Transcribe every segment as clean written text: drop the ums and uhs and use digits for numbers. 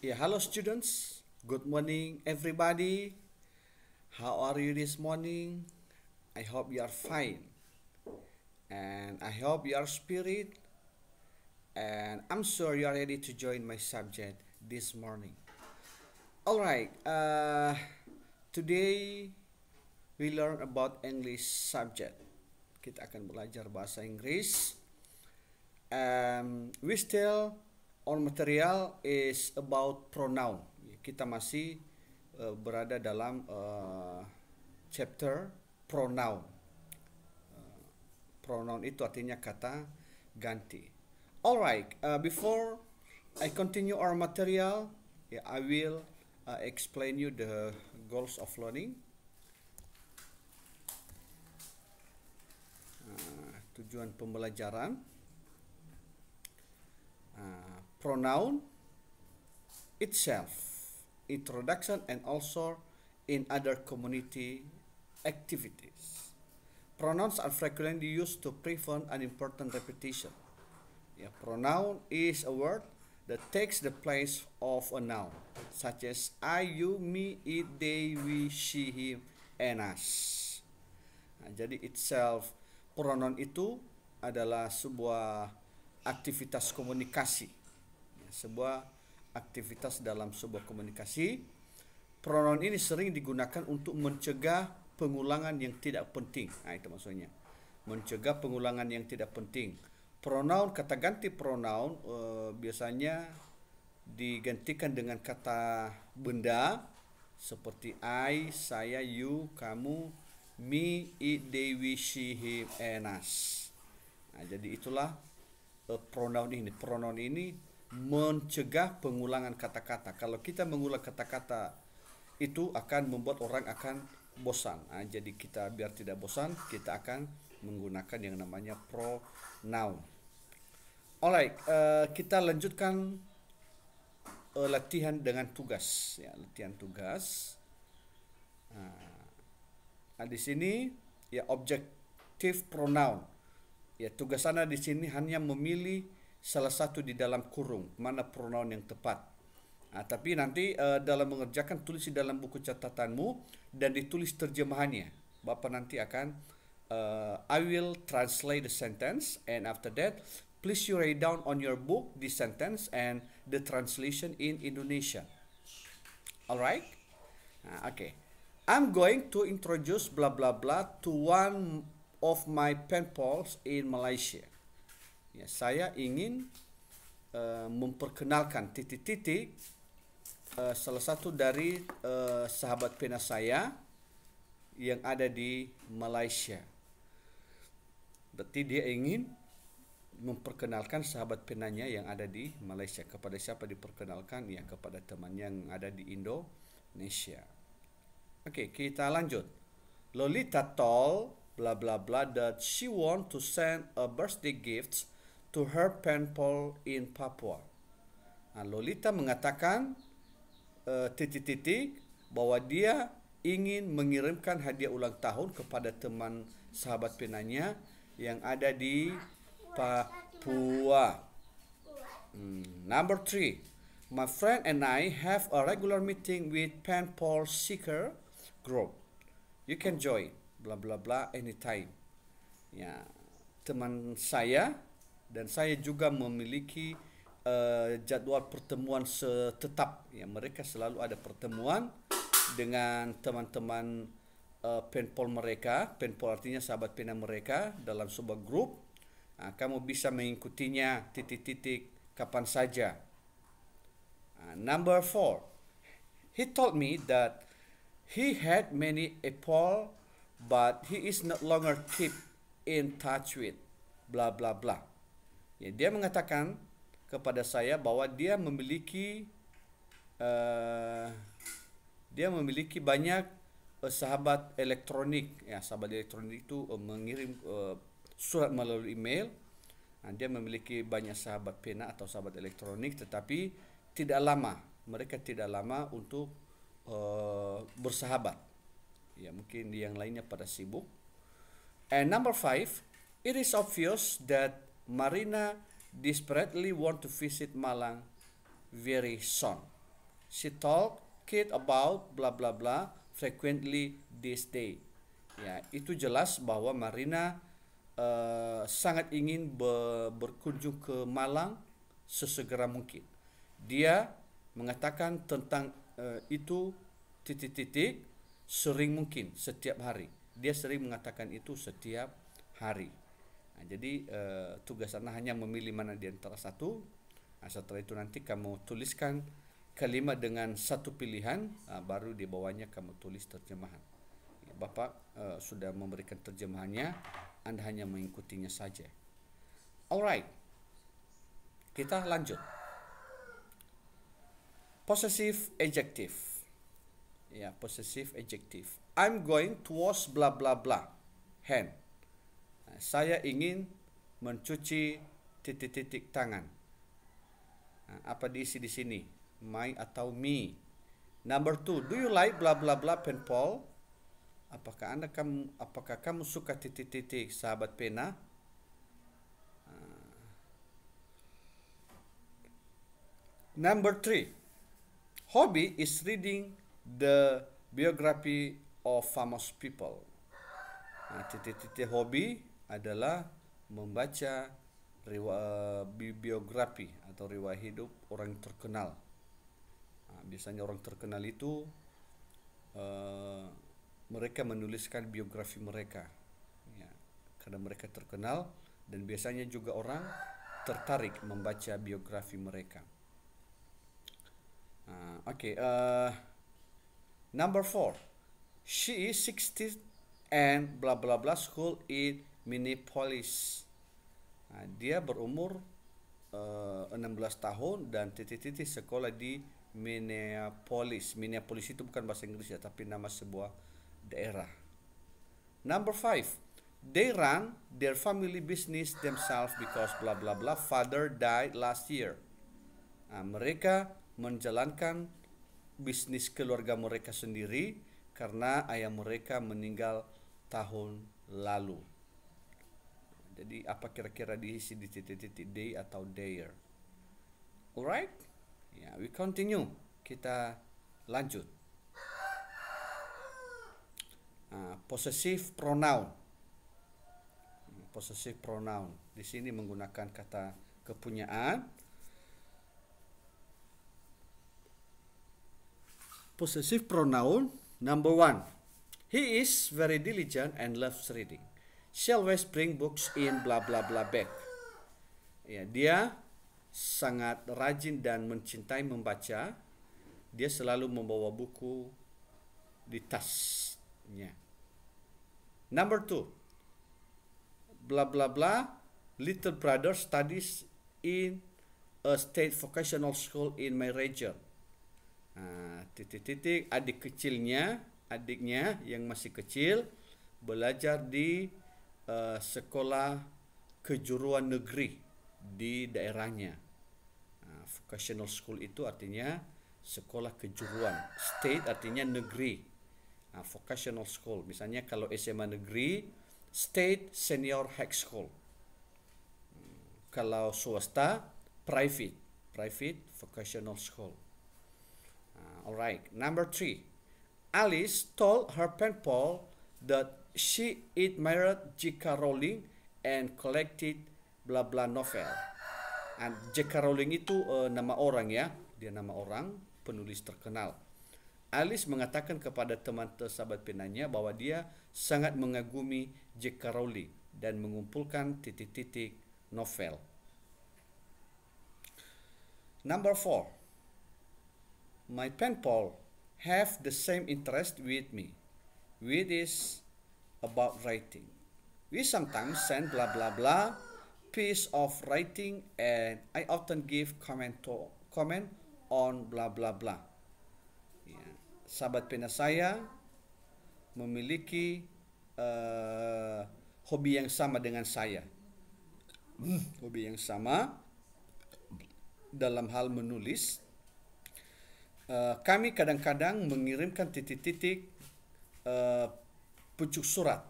Yeah, hello students. Good morning, everybody. How are you this morning? I hope you are fine, and I hope your spirit, and I'm sure you are ready to join my subject this morning. All right. Today we learn about English subject. Kita akan belajar bahasa Inggris. We still our material is about pronoun. Kita masih berada dalam chapter pronoun. Pronoun itu artinya kata ganti. Alright, before I continue our material, I will explain you the goals of learning. Tujuan pembelajaran. Pronoun itself, introduction, and also in other community activities. Pronouns are frequently used to prevent unimportant repetition. Pronoun is a word that takes the place of a noun, such as I, you, me, it, they, we, she, him, and us. Jadi itself, pronoun itu adalah sebuah aktivitas komunikasi, sebuah aktivitas dalam sebuah komunikasi. Pronoun ini sering digunakan untuk mencegah pengulangan yang tidak penting. Itu maksudnya, mencegah pengulangan yang tidak penting. Pronoun, kata ganti pronoun biasanya digantikan dengan kata benda seperti I, saya, you, kamu, me, it, they, we, she, him, and us. Jadi itulah pronoun ini. Pronoun ini mencegah pengulangan kata-kata. Kalau kita mengulang kata-kata itu akan membuat orang akan bosan. Jadi kita biar tidak bosan, kita akan menggunakan yang namanya pronoun. Alright, kita lanjutkan latihan dengan tugas. Latihan tugas. Di sini objektif pronoun. Tugas Anda di sini hanya memilih salah satu di dalam kurung, mana pronoun yang tepat. Tapi nanti dalam mengerjakan, tulis di dalam buku catatanmu dan ditulis terjemahannya. Bapak nanti akan I will translate the sentence, and after that please you write down on your book the sentence and the translation in Indonesian. Alright? Okay. I'm going to introduce blah blah blah to one of my pen pals in Malaysia. Saya ingin memperkenalkan titik-titik salah satu dari sahabat pena saya yang ada di Malaysia. Berarti dia ingin memperkenalkan sahabat penanya yang ada di Malaysia. Kepada siapa diperkenalkan? Kepada teman yang ada di Indonesia. Oke, kita lanjut. Lolita told blah blah blah that she want to send a birthday gift to her pen pal in Papua. Lolita mengatakan titik-titik bahwa dia ingin mengirimkan hadiah ulang tahun kepada teman sahabat penanya yang ada di Papua. Number 3. My friend and I have a regular meeting with pen pal seeker group. You can join bla bla bla anytime. Teman saya dan saya juga memiliki jadwal pertemuan tetap. Mereka selalu ada pertemuan dengan teman-teman penpol mereka. Penpol artinya sahabat pena mereka dalam sebuah grup. Kamu bisa mengikutinya titik-titik kapan saja. Number 4. He told me that he had many pen but he is not longer keep in touch with bla bla bla. Dia mengatakan kepada saya bahwa dia memiliki banyak sahabat elektronik. Sahabat elektronik itu mengirim surat melalui email. Dia memiliki banyak sahabat pena atau sahabat elektronik, tetapi mereka tidak lama untuk bersahabat. Mungkin yang lainnya pada sibuk. And number 5, it is obvious that Marina desperately want to visit Malang very soon. She told kid about blah blah blah frequently this day. Ya, itu jelas bahwa Marina sangat ingin berkunjung ke Malang sesegera mungkin. Dia mengatakan tentang itu titik-titik sering mungkin setiap hari. Dia sering mengatakan itu setiap hari. Nah, jadi tugas Anda hanya memilih mana di antara satu. Nah, setelah itu nanti kamu tuliskan kalimat dengan satu pilihan, baru di bawahnya kamu tulis terjemahan. Bapak sudah memberikan terjemahannya, Anda hanya mengikutinya saja. Alright, kita lanjut. Possessive adjective. Ya, possessive adjective. I'm going to wash blah blah blah hand. Nah, saya ingin mencuci titik-titik tangan. Nah, apa diisi di sini? My atau me. Number 2, do you like blah blah blah pen Paul? Apakah kamu suka titik-titik sahabat pena? Number 3, hobby is reading the biography of famous people. Nah, titik-titik hobi adalah membaca biografi atau riwayat hidup orang terkenal. Nah, biasanya orang terkenal itu mereka menuliskan biografi mereka, ya, karena mereka terkenal dan biasanya juga orang tertarik membaca biografi mereka. Number 4, she is 16 and blah blah blah school in Minneapolis. Nah, dia berumur 16 tahun dan titik-titik sekolah di Minneapolis. Minneapolis itu bukan bahasa Inggris ya, tapi nama sebuah daerah. Number 5, they run their family business themselves because blah blah blah father died last year. Nah, mereka menjalankan bisnis keluarga mereka sendiri karena ayah mereka meninggal tahun lalu. Jadi apa kira-kira diisi di titik-titik they atau their? Alright, ya, we continue. Kita lanjut. Possessive pronoun. Possessive pronoun di sini menggunakan kata kepunyaan. Possessive pronoun. Number 1, he is very diligent and loves reading. She always bring books in blah blah blah bag. Ya, dia sangat rajin dan mencintai membaca. Dia selalu membawa buku di tasnya. Number 2, blah blah blah little brother studies in a state vocational school in my region. Titik-titik adiknya yang masih kecil belajar di sekolah kejuruan negeri di daerahnya. Vocational school itu artinya sekolah kejuruan. State artinya negeri. Vocational school, misalnya kalau SMA negeri, State Senior High School. Kalau swasta, private vocational school. Alright, number 3, Alice told her pen pal that she admired J.K. Rowling and collected blah blah novel. J.K. Rowling itu nama orang ya, dia nama orang, penulis terkenal. Alice mengatakan kepada teman sahabat penanya bahwa dia sangat mengagumi J.K. Rowling dan mengumpulkan titik-titik novel. Number 4, my pen pal have the same interest with me, which is about writing. We sometimes send blah blah blah piece of writing and I often give comment on blah blah blah. Ya, sahabat pena saya memiliki hobi yang sama dengan saya. Hobi yang sama dalam hal menulis. Kami kadang-kadang mengirimkan titik-titik pucuk surat,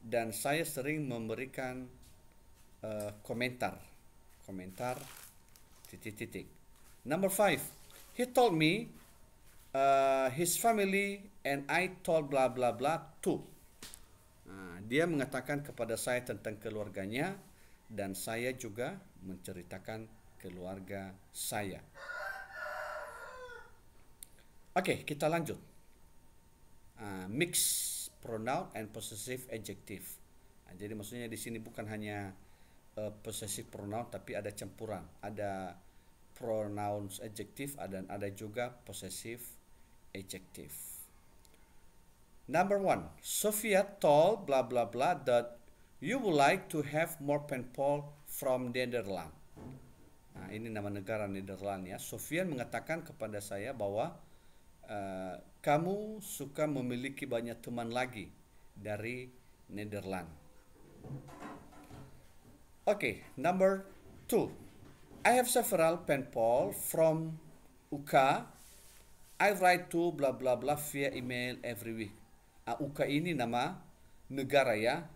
dan saya sering memberikan komentar titik titik. Number 5, he told me his family and I told blah blah blah too. Dia mengatakan kepada saya tentang keluarganya dan saya juga menceritakan keluarga saya. Oke, kita lanjut. Mixed pronoun and possessive adjective. Jadi maksudnya di sini bukan hanya possessive pronoun tapi ada campuran. Ada pronouns adjective dan ada juga possessive adjective. Number 1, Sophia told blah blah blah that you would like to have more paintball from Netherlands. Ini nama negara Netherlands ya. Sofian mengatakan kepada saya bahwa kamu suka memiliki banyak teman lagi dari Netherlands. Okay, number 2. I have several paintball from UK. I write to blah blah blah via email every week. UK ini nama negara ya.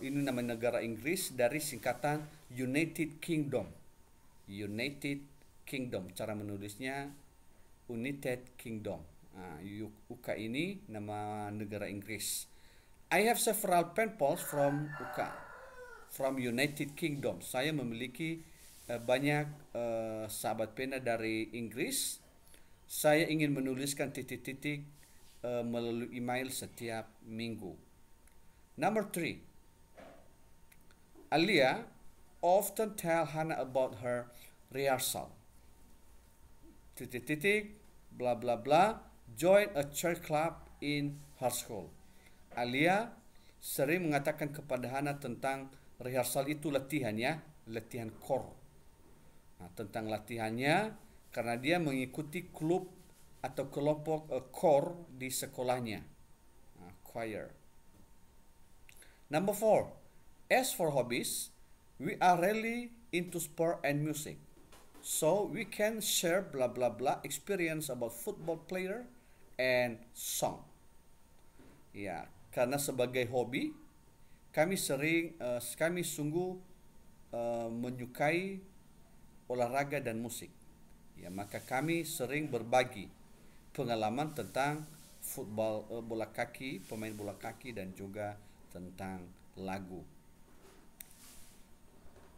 Ini nama negara Inggris dari singkatan United Kingdom. United Kingdom. Cara menulisnya United Kingdom. UK ini nama negara Inggris. I have several pen pals from UK. From United Kingdom. Saya memiliki banyak sahabat pena dari Inggris. Saya ingin menuliskan titik-titik melalui email setiap minggu. Number 3. Alia often tell Hannah about her rehearsal. Titik-titik, bla bla bla, join a church club in her school. Alia sering mengatakan kepada Hannah tentang rehearsal itu latihan ya, latihan core. Tentang latihannya karena dia mengikuti klub atau kelompok core di sekolahnya. Choir. Number 4. As for hobbies, we are really into sport and music. So we can share blah blah blah experience about football player and song. Ya, karena sebagai hobi kami sungguh menyukai olahraga dan musik. Ya, maka kami sering berbagi pengalaman tentang bola kaki, pemain bola kaki dan juga tentang lagu.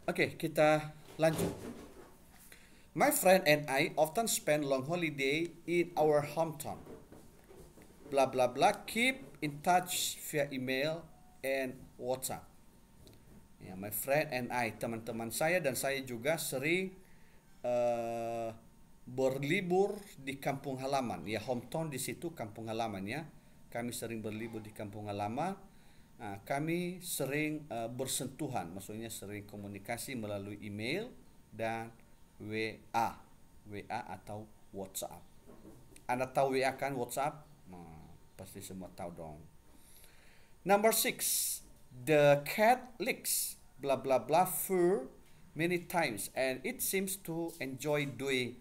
Oke, kita lanjut. My friend and I often spend long holiday in our hometown. Blah blah blah. Keep in touch via email and WhatsApp. Ya, my friend and I, teman-teman saya dan saya juga sering berlibur di kampung halaman. Ya, hometown di situ kampung halaman ya. Kami sering berlibur di kampung halaman. Kami sering bersentuhan, maksudnya sering komunikasi melalui email dan WA atau WhatsApp. Anda tahu WA kan, WhatsApp? Pasti semua tahu dong. Number 6, the cat licks blah blah blah fur many times and it seems to enjoy doing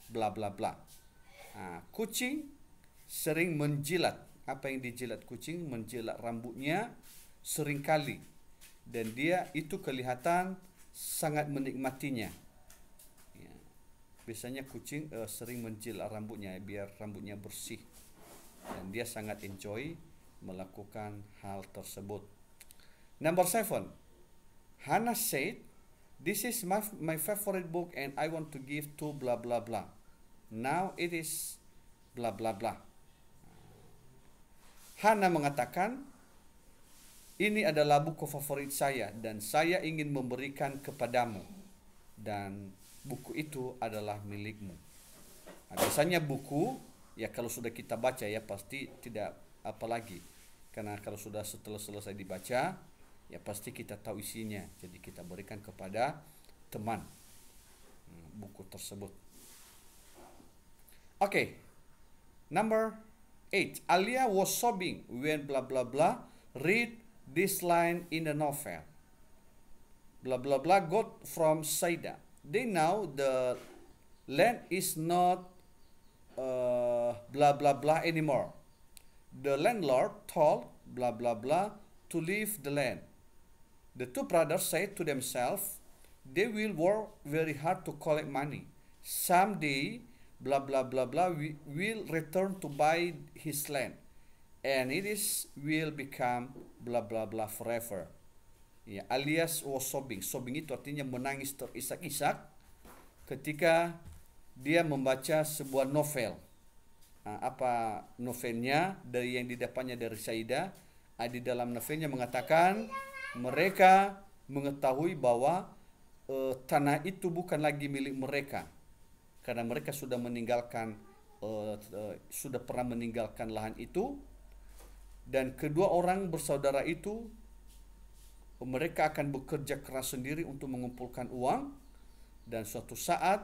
blah blah blah. Kucing sering menjilat. Apa yang dijilat kucing? Menjilat rambutnya seringkali. Dan dia itu kelihatan sangat menikmatinya. Ya. Biasanya kucing sering menjilat rambutnya biar rambutnya bersih. Dan dia sangat enjoy melakukan hal tersebut. Number 7. Hannah said, "This is my favorite book and I want to give to blah blah blah. Now it is blah blah blah." Hannah mengatakan, ini adalah buku favorit saya dan saya ingin memberikan kepadamu. Dan buku itu adalah milikmu. Biasanya buku, ya kalau sudah kita baca ya pasti tidak apa lagi. Karena kalau sudah setelah selesai dibaca, ya pasti kita tahu isinya. Jadi kita berikan kepada teman buku tersebut. Okay, number 8. Alia was sobbing when blah blah blah read this line in the novel. Blah blah blah got from Saida. They know the land is not blah blah blah anymore. The landlord told blah blah blah to leave the land. The two brothers said to themselves, they will work very hard to collect money. Someday, blah blah blah blah, we will return to buy his land, and it is will become blah blah blah forever. Ya, alias was sobbing. Sobbing itu artinya menangis terisak-isak ketika dia membaca sebuah novel. Apa novelnya dari yang didapatnya dari Saidah? Di dalam novelnya mengatakan mereka mengetahui bahwa tanah itu bukan lagi milik mereka karena mereka sudah meninggalkan sudah pernah meninggalkan lahan itu, dan kedua orang bersaudara itu mereka akan bekerja keras sendiri untuk mengumpulkan uang, dan suatu saat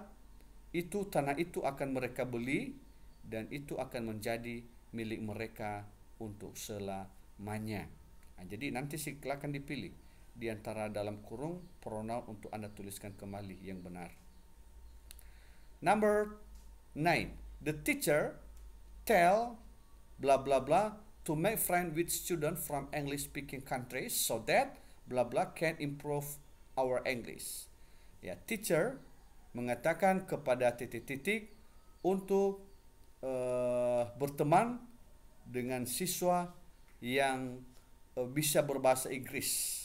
itu tanah itu akan mereka beli dan itu akan menjadi milik mereka untuk selamanya. Jadi nanti silakan dipilih di antara dalam kurung pronoun untuk Anda tuliskan kembali yang benar. Number 9. The teacher tell blah blah blah to make friend with student from English speaking countries so that blah blah can improve our English. Ya, teacher mengatakan kepada titik-titik untuk berteman dengan siswa yang bisa berbahasa Inggris,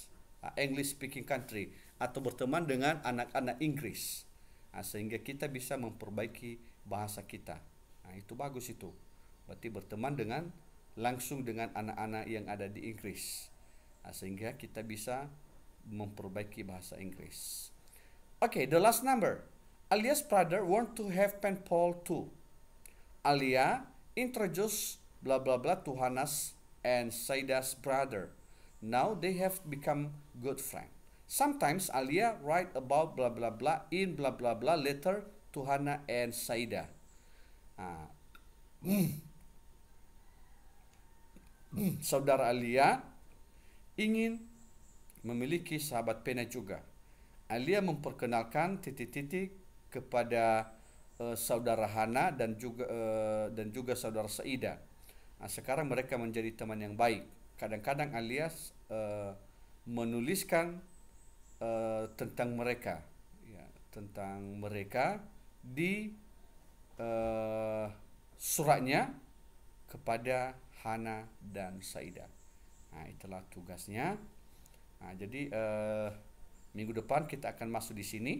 English speaking country, atau berteman dengan anak-anak Inggris, sehingga kita bisa memperbaiki bahasa kita. Itu bagus itu. Berarti berteman dengan langsung dengan anak-anak yang ada di Inggris, sehingga kita bisa memperbaiki bahasa Inggris. Okay, the last number. Alia's brother want to have pen pal too. Alia introduce blah blah blah to Hana's and Saidah's brother. Now they have become good friends. Sometimes Alia write about blah blah blah in blah blah blah letter to Hana and Saidah. Saudara Alia ingin memiliki sahabat pena juga. Alia memperkenalkan titik-titik kepada saudara Hana dan juga saudara Saidah. Sekarang mereka menjadi teman yang baik. Kadang-kadang Alia menuliskan tentang mereka, ya, tentang mereka di suratnya kepada Hana dan Saidah. Itulah tugasnya. Jadi minggu depan kita akan masuk di sini.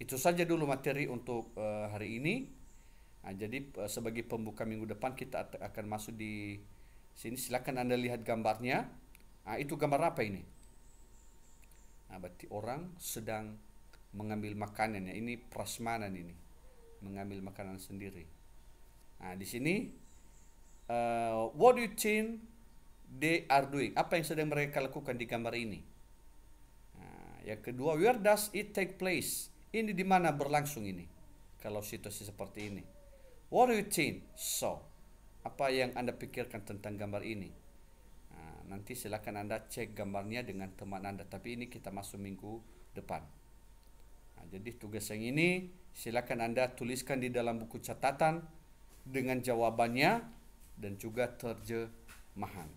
Itu saja dulu materi untuk hari ini. Jadi sebagai pembuka minggu depan kita akan masuk di sini. Silakan Anda lihat gambarnya. Itu gambar apa ini? Berarti orang sedang mengambil makanan ya. Ini prasmanan ini. Mengambil makanan sendiri. Di sini what do you think they are doing? Apa yang sedang mereka lakukan di gambar ini? Yang kedua, where does it take place? Ini di mana berlangsung ini? Kalau situasi seperti ini. What do you think? So, apa yang Anda pikirkan tentang gambar ini? Nanti silakan Anda cek gambarnya dengan teman Anda. Tapi ini kita masuk minggu depan. Jadi tugas yang ini silakan Anda tuliskan di dalam buku catatan dengan jawabannya dan juga terjemahan.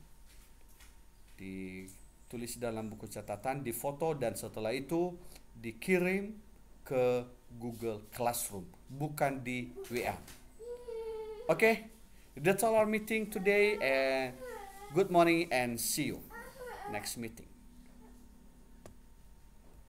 Ditulis dalam buku catatan, difoto, dan setelah itu dikirim ke Google Classroom, bukan di WA. Okay, that's all our meeting today, and good morning and see you next meeting.